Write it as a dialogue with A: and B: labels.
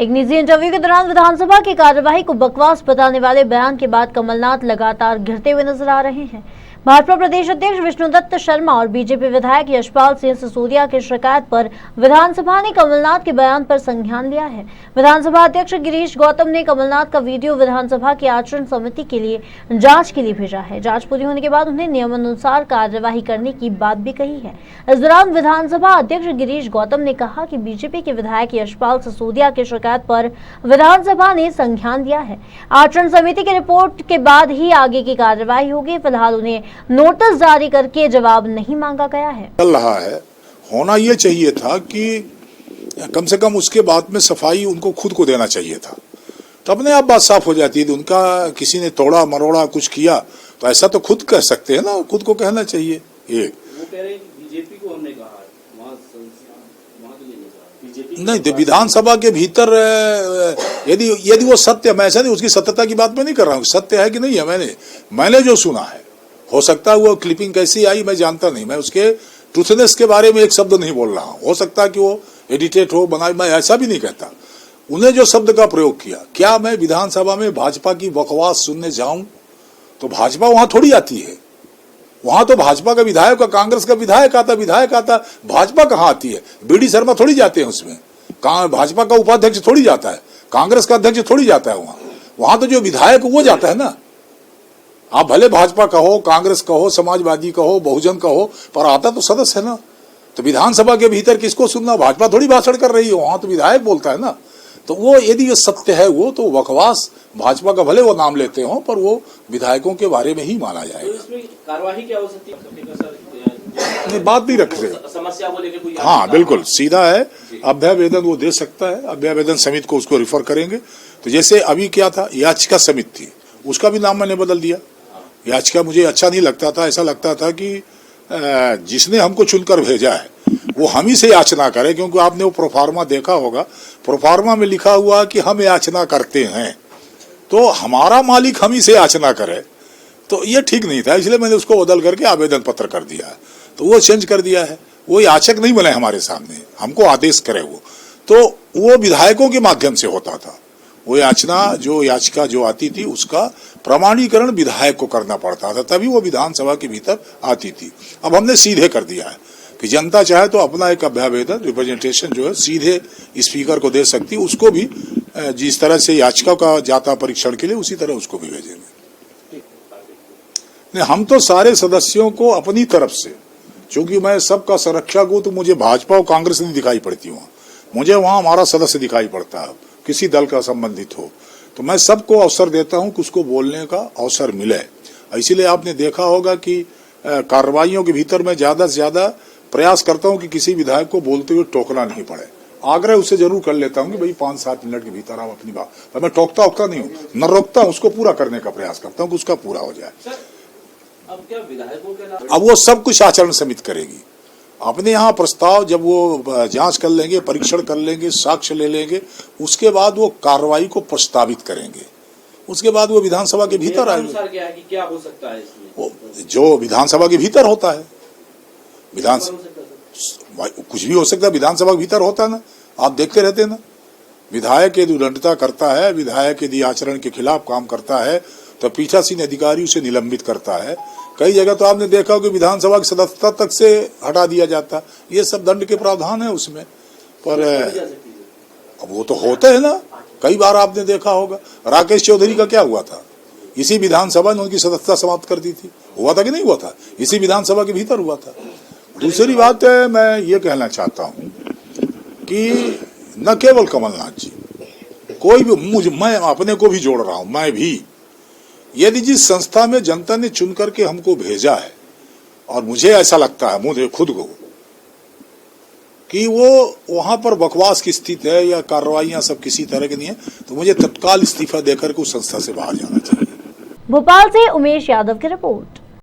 A: एक निजी इंटरव्यू के दौरान विधानसभा की कार्यवाही को बकवास बताने वाले बयान के बाद कमलनाथ लगातार घिरते हुए नजर आ रहे हैं। भाजपा प्रदेश अध्यक्ष विष्णुदत्त शर्मा और बीजेपी विधायक यशपाल सिंह सिसोदिया की शिकायत पर विधानसभा ने कमलनाथ के बयान पर संज्ञान लिया है। विधानसभा अध्यक्ष गिरीश गौतम ने कमलनाथ का वीडियो विधानसभा की आचरण समिति के लिए जांच के लिए भेजा है। जांच पूरी होने के बाद उन्हें नियमानुसार कार्यवाही करने की बात भी कही है। इस दौरान विधानसभा अध्यक्ष गिरीश गौतम ने कहा कि बीजेपी के विधायक यशपाल सिसोदिया की शिकायत पर विधानसभा ने संज्ञान लिया है। आचरण समिति की रिपोर्ट के बाद ही आगे की कार्यवाही होगी। फिलहाल उन्हें नोटिस जारी करके जवाब नहीं मांगा गया है।
B: चल रहा है, होना ये चाहिए था कि कम से कम उसके बाद में सफाई उनको खुद को देना चाहिए था, तो अपने आप बात साफ हो जाती है। उनका किसी ने तोड़ा मरोड़ा कुछ किया तो ऐसा तो खुद कह सकते हैं ना, खुद को कहना चाहिए। ये
C: वो कह रहे हैं कि बीजेपी को हमने कहा है, वहाँ
B: नहीं, तो विधानसभा के भीतर यदि वो सत्य, मैं ऐसा नहीं उसकी सत्यता की बात मैं नहीं कर रहा हूँ, सत्य है कि नहीं है, मैंने जो सुना है, हो सकता है वो क्लिपिंग कैसी आई मैं जानता नहीं, मैं उसके ट्रूथनेस के बारे में एक शब्द नहीं बोल रहा हूँ। हो सकता है कि वो एडिटेड हो, बनाई, मैं ऐसा भी नहीं कहता। उन्हें जो शब्द का प्रयोग किया, क्या मैं विधानसभा में भाजपा की बकवास सुनने जाऊं? तो भाजपा वहां थोड़ी आती है, वहां तो भाजपा का विधायक का, कांग्रेस का विधायक आता, भाजपा कहाँ आती है? बीडी शर्मा थोड़ी जाते हैं उसमें, भाजपा का उपाध्यक्ष थोड़ी जाता है, कांग्रेस का अध्यक्ष थोड़ी जाता है वहां तो जो विधायक वो जाता है ना। आप भले भाजपा कहो, कांग्रेस कहो, समाजवादी कहो, बहुजन कहो, पर आता तो सदस्य है ना। तो विधानसभा के भीतर किसको सुनना? भाजपा थोड़ी भाषण कर रही है, वहां तो विधायक बोलता है ना। तो वो यदि ये सत्य है, वो तो बकवास भाजपा का भले वो नाम लेते हो, पर वो विधायकों के बारे में ही माना जाएगा।
C: तो इसमें कार्रवाई क्या हो सकती है?
B: नहीं, बात नहीं रखते,
C: समस्या को लेकर कोई?
B: हाँ बिल्कुल सीधा है, अभ्यावेदन वो दे सकता है, अभ्यावेदन समिति को उसको रिफर करेंगे। तो जैसे अभी क्या था, याचिका समिति थी, उसका भी नाम मैंने बदल दिया। याचिका मुझे अच्छा नहीं लगता था, ऐसा लगता था कि जिसने हमको चुनकर भेजा है वो हम ही से याचना करे, क्योंकि आपने वो प्रोफार्मा देखा होगा, प्रोफार्मा में लिखा हुआ कि हम याचना करते हैं, तो हमारा मालिक हम ही से याचना करे, तो ये ठीक नहीं था। इसलिए मैंने उसको बदल करके आवेदन पत्र कर दिया है, तो वो चेंज कर दिया है। वो याचक नहीं बने हमारे सामने, हमको आदेश करे वो, तो वो विधायकों के माध्यम से होता था। वो याचिका जो आती थी उसका प्रमाणीकरण विधायक को करना पड़ता था, तभी वो विधानसभा के भीतर आती थी। अब हमने सीधे कर दिया है कि जनता चाहे तो अपना एक अभ्यावेदन रिप्रेजेंटेशन जो है सीधे स्पीकर को दे सकती है, उसको भी जिस तरह से याचिका का जाता परीक्षण के लिए उसी तरह उसको भी भेजेंगे। नहीं, हम तो सारे सदस्यों को अपनी तरफ से, चूंकि मैं सबका संरक्षक हूं, तो मुझे भाजपा और कांग्रेस नहीं दिखाई पड़ती वहां, मुझे वहां हमारा सदस्य दिखाई पड़ता है, किसी दल का संबंधित हो, तो मैं सबको अवसर देता हूं कि उसको बोलने का अवसर मिले। इसीलिए आपने देखा होगा कि कार्रवाइयों के भीतर मैं ज्यादा से ज्यादा प्रयास करता हूं कि किसी विधायक को बोलते हुए टोकना नहीं पड़े। आग्रह उससे जरूर कर लेता हूं कि भाई 5-7 मिनट के भीतर आप अपनी बात, पर मैं टोकता नहीं हूं, न रोकता हूं, उसको पूरा करने का प्रयास करता हूं कि उसका पूरा हो जाए।
C: अब क्या विधायकों के
B: अब वो सब कुछ आचरण समिति करेगी। अपने यहाँ प्रस्ताव जब वो जांच कर लेंगे, परीक्षण कर लेंगे, साक्ष्य ले लेंगे, उसके बाद वो कार्रवाई को प्रस्तावित करेंगे, उसके बाद वो विधानसभा के भीतर आएंगे।
C: क्या हो सकता है इसमें?
B: जो विधानसभा के भीतर होता है, कुछ भी हो सकता है, विधानसभा के भीतर होता है ना, आप देखते रहते हैं ना। विधायक यदि उद्दंडता करता है, विधायक यदि आचरण के खिलाफ काम करता है, तो पीठासीन अधिकारी उसे निलंबित करता है। कई जगह तो आपने देखा हो कि विधानसभा की सदस्यता तक से हटा दिया जाता, ये सब दंड के प्रावधान है उसमें। पर अब वो तो होते हैं ना, कई बार आपने देखा होगा, राकेश चौधरी का क्या हुआ था, इसी विधानसभा ने उनकी सदस्यता समाप्त कर दी थी, हुआ था कि नहीं हुआ था, इसी विधानसभा के भीतर हुआ था। दूसरी बात है, मैं ये कहना चाहता हूँ कि न केवल कमलनाथ जी, कोई भी, मैं अपने को भी जोड़ रहा हूं, मैं भी, यदि जिस संस्था में जनता ने चुन करके हमको भेजा है और मुझे ऐसा लगता है, मुझे खुद को, कि वो वहां पर बकवास की स्थिति है या कार्रवाइयां सब किसी तरह की नहीं है, तो मुझे तत्काल इस्तीफा देकर के उस संस्था से बाहर जाना चाहिए।
A: भोपाल से उमेश यादव की रिपोर्ट।